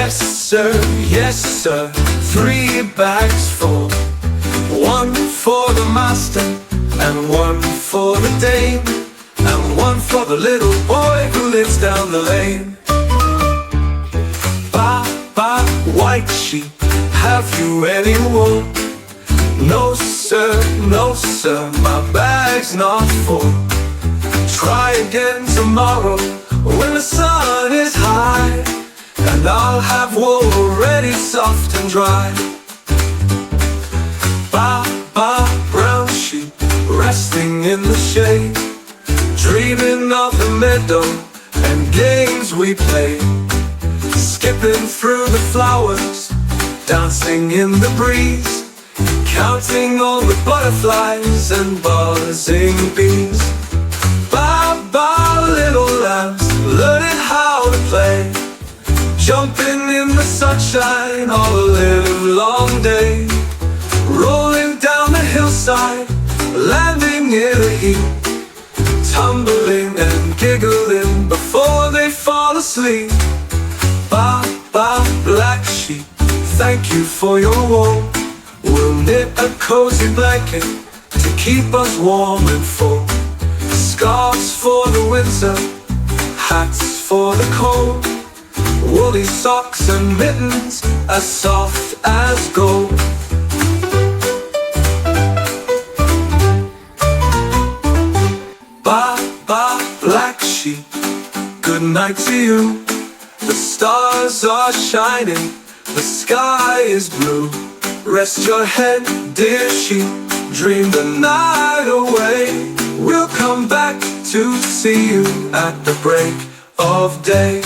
yes sir, 3 bags full. 1 for the master, and 1 for the dame, and 1 for the little boy who lives down the lane. Baa Baa White Sheep, have you any wool? No sir, my bag's not full. Try again tomorrow when the sun is high, and I'll have wool already soft and dry. Baa Baa Brown Sheep, resting in the shade, dreaming of the meadow and games we play. Skipping through the flowers, dancing in the breeze, counting all the butterflies and buzzing bees. Baa Baa little lambs, learning how to play, jumping in the sunshine all the live long day. Rolling down the hillside, landing in a heap, tumbling and giggling before they fall asleep. Baa Baa Black Sheep, thank you for your wool. We'll knit a cozy blanket to keep us warm and full. Scarves for the winter, hats for the cold, woolly socks and mittens as soft as gold. Baa Baa Black Sheep, good night to you. The stars are shining, the sky is blue. Rest your head, dear sheep, dream the night away. We'll come back to see you at the break of day.